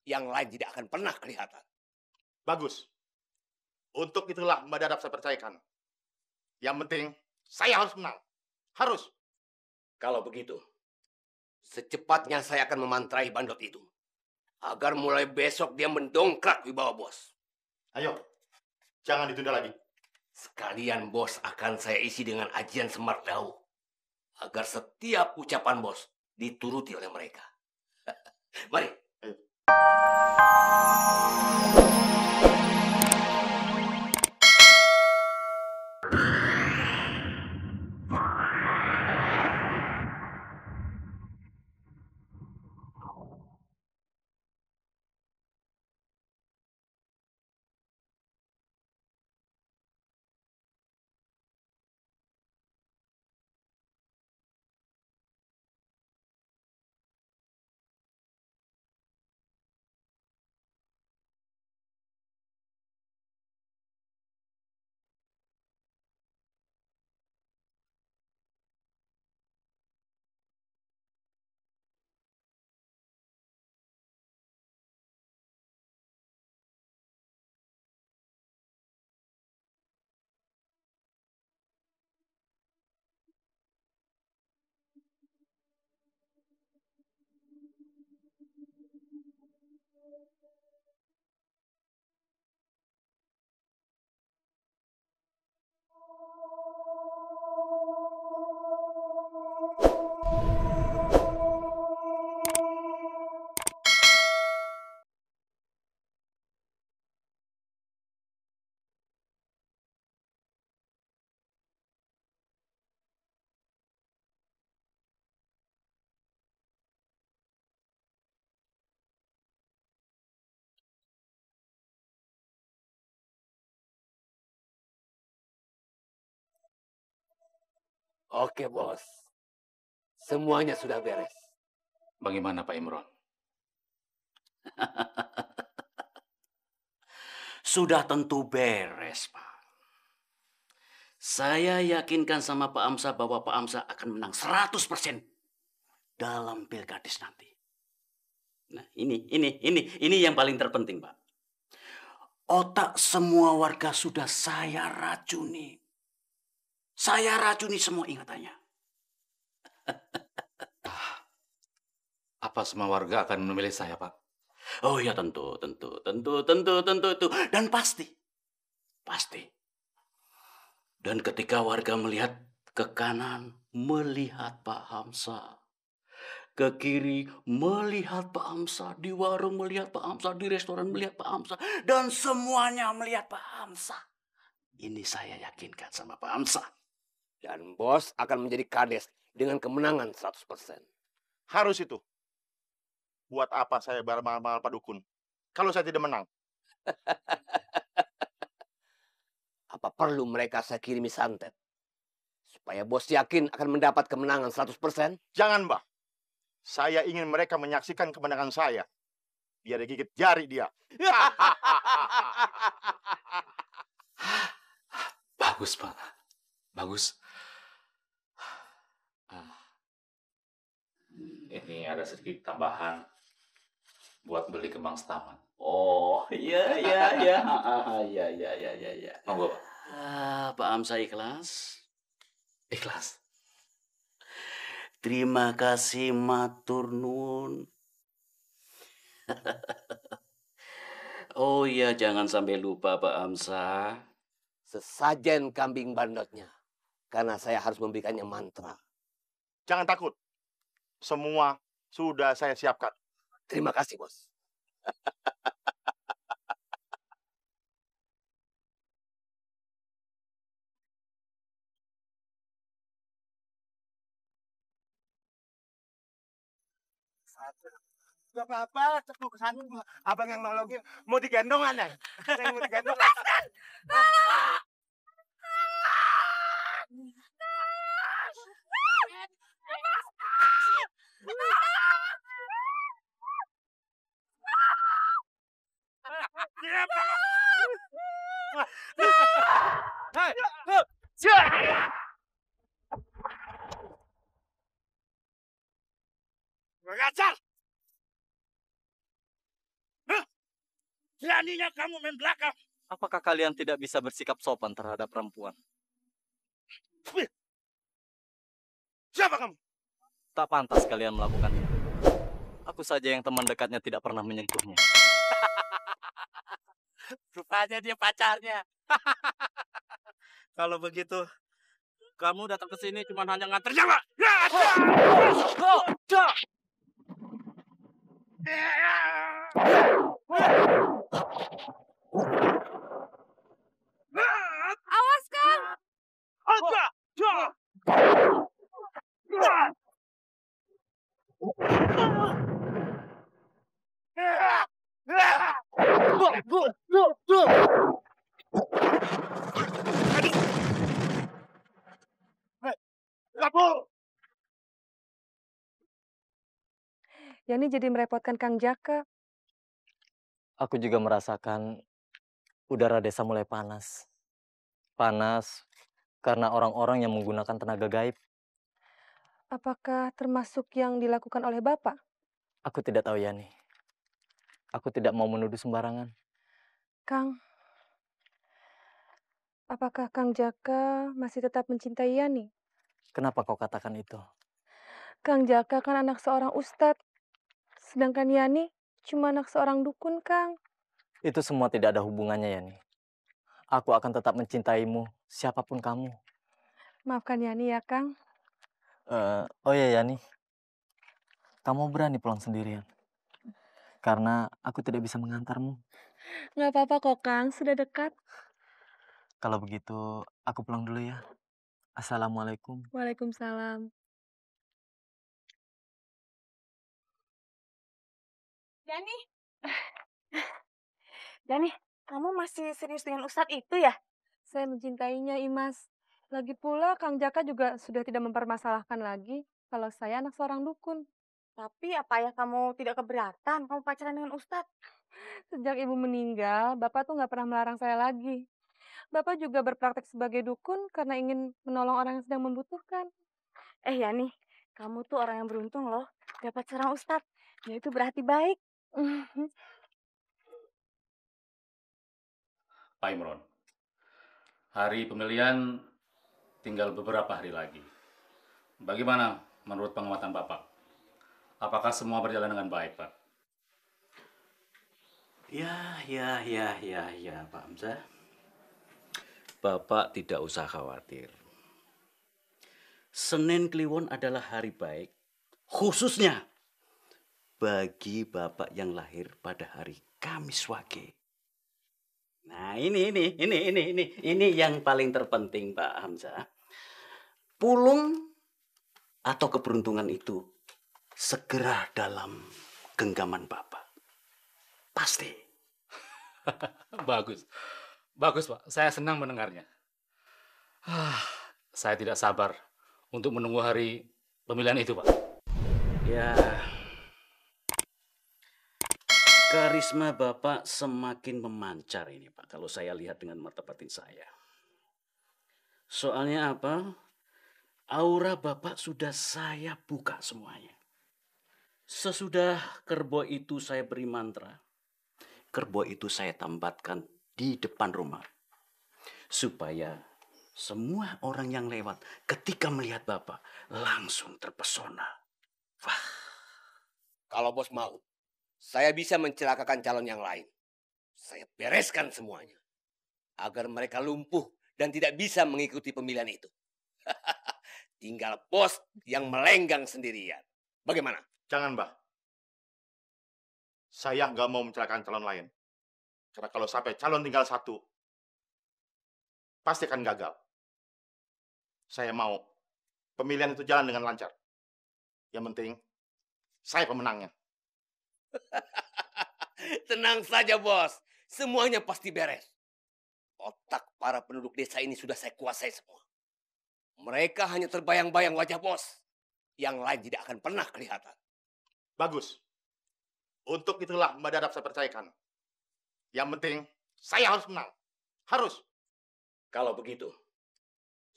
yang lain tidak akan pernah kelihatan. Bagus. Untuk itulah Mbak Dadap saya percayakan. Yang penting, saya harus menang. Harus. Kalau begitu, secepatnya saya akan memantrai bandot itu. Agar mulai besok dia mendongkrak wibawa bos. Ayo, jangan ditunda lagi. Sekalian bos akan saya isi dengan ajian Semar Dahu. Agar setiap ucapan bos dituruti oleh mereka. Mari. Ayo. Oke bos. Semuanya sudah beres. Bagaimana Pak Imron? Sudah tentu beres, Pak. Saya yakinkan sama Pak Amsa bahwa Pak Amsa akan menang 100% dalam Pilkades nanti. Nah, ini yang paling terpenting, Pak. Otak semua warga sudah saya racuni. Saya racuni semua ingatannya. Apa semua warga akan memilih saya, Pak? Oh ya tentu itu. Dan pasti. Dan ketika warga melihat ke kanan, melihat Pak Hamsa. Ke kiri, melihat Pak Hamsa. Di warung melihat Pak Hamsa. Di restoran melihat Pak Hamsa. Dan semuanya melihat Pak Hamsa. Ini saya yakinkan sama Pak Hamsa. Dan bos akan menjadi kades dengan kemenangan 100%. Harus itu. Buat apa saya mahal-mahal Pak Dukun kalau saya tidak menang? Apa perlu mereka saya kirimi santet? Supaya bos yakin akan mendapat kemenangan 100%? Jangan, Mbah. Saya ingin mereka menyaksikan kemenangan saya. Biar digigit jari dia. Bagus, Pak. Bagus. Ini ada sedikit tambahan buat beli kembang setaman. Oh, iya. Monggo, Pak. Pak Hamsa ikhlas? Ikhlas. Terima kasih matur nuwun. Oh iya, jangan sampai lupa Pak Hamsa. Sesajen kambing bandotnya. Karena saya harus memberikannya mantra. Jangan takut. Semua sudah saya siapkan. Terima kasih, bos. Gak apa-apa, cek ke sana. Abang yang nolongin mau digendong aneh. Saya mau digendong. Ngajar. Beraninya kamu main belakang. Apakah kalian tidak bisa bersikap sopan terhadap perempuan? Siapa kamu? Tak pantas kalian melakukan itu. Aku saja yang teman dekatnya tidak pernah menyentuhnya. Rupanya dia pacarnya. Kalau begitu, kamu datang ke sini cuma hanya nganter nyawa. Awas, Kang! Yani jadi merepotkan Kang Jaka. Aku juga merasakan udara desa mulai panas. Panas karena orang-orang yang menggunakan tenaga gaib. Apakah termasuk yang dilakukan oleh Bapak? Aku tidak tahu, Yani. Aku tidak mau menuduh sembarangan. Kang, apakah Kang Jaka masih tetap mencintai Yani? Kenapa kau katakan itu? Kang Jaka kan anak seorang ustadz. Sedangkan Yani cuma anak seorang dukun, Kang. Itu semua tidak ada hubungannya, Yani. Aku akan tetap mencintaimu, siapapun kamu. Maafkan Yani ya, Kang. Oh ya, Yani. Kamu berani pulang sendirian? Karena aku tidak bisa mengantarmu. Nggak apa-apa kok, Kang. Sudah dekat. Kalau begitu, aku pulang dulu ya. Assalamualaikum. Waalaikumsalam. Yani, Yani, kamu masih serius dengan Ustadz itu ya? Saya mencintainya, Imas. Lagi pula, Kang Jaka juga sudah tidak mempermasalahkan lagi kalau saya anak seorang dukun. Tapi apa ya kamu tidak keberatan kamu pacaran dengan Ustadz? Sejak ibu meninggal, Bapak tuh nggak pernah melarang saya lagi. Bapak juga berpraktek sebagai dukun karena ingin menolong orang yang sedang membutuhkan. Yani, kamu tuh orang yang beruntung loh. Dapat seorang Ustadz. Dia itu berarti baik. Pak Imron, hari pemilihan tinggal beberapa hari lagi. Bagaimana menurut pengamatan Bapak? Apakah semua berjalan dengan baik, Pak? Ya, Pak Hamzah. Bapak tidak usah khawatir. Senin Kliwon adalah hari baik, khususnya bagi Bapak yang lahir pada hari Kamis Wage. Nah, ini yang paling terpenting, Pak Hamzah. Pulung atau keberuntungan itu segera dalam genggaman Bapak. Pasti. Bagus. Bagus, Pak. Saya senang mendengarnya. Saya tidak sabar untuk menunggu hari pemilihan itu, Pak. Ya, karisma Bapak semakin memancar ini, Pak, kalau saya lihat dengan mata batin saya. Soalnya apa? Aura Bapak sudah saya buka semuanya. Sesudah kerbau itu saya beri mantra, kerbau itu saya tambatkan di depan rumah. Supaya semua orang yang lewat ketika melihat Bapak langsung terpesona. Wah. Kalau bos mau, saya bisa mencelakakan calon yang lain. Saya bereskan semuanya. Agar mereka lumpuh dan tidak bisa mengikuti pemilihan itu. Tinggal bos yang melenggang sendirian. Bagaimana? Jangan, Mbah. Saya nggak mau mencelakakan calon lain. Karena kalau sampai calon tinggal satu, pasti akan gagal. Saya mau pemilihan itu jalan dengan lancar. Yang penting, saya pemenangnya. Tenang saja, bos. Semuanya pasti beres. Otak para penduduk desa ini sudah saya kuasai semua. Mereka hanya terbayang-bayang wajah bos. Yang lain tidak akan pernah kelihatan. Bagus. Untuk itulah Mbak Dadap saya percayakan. Yang penting, saya harus menang. Harus. Kalau begitu,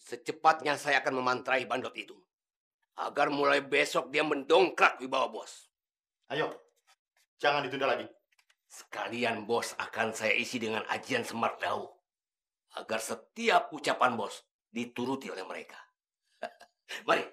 secepatnya saya akan memantrai bandot itu. Agar mulai besok dia mendongkrak wibawa bos. Ayo, jangan ditunda lagi. Sekalian bos akan saya isi dengan ajian Semar Dawu. Agar setiap ucapan bos dituruti oleh mereka. Mari,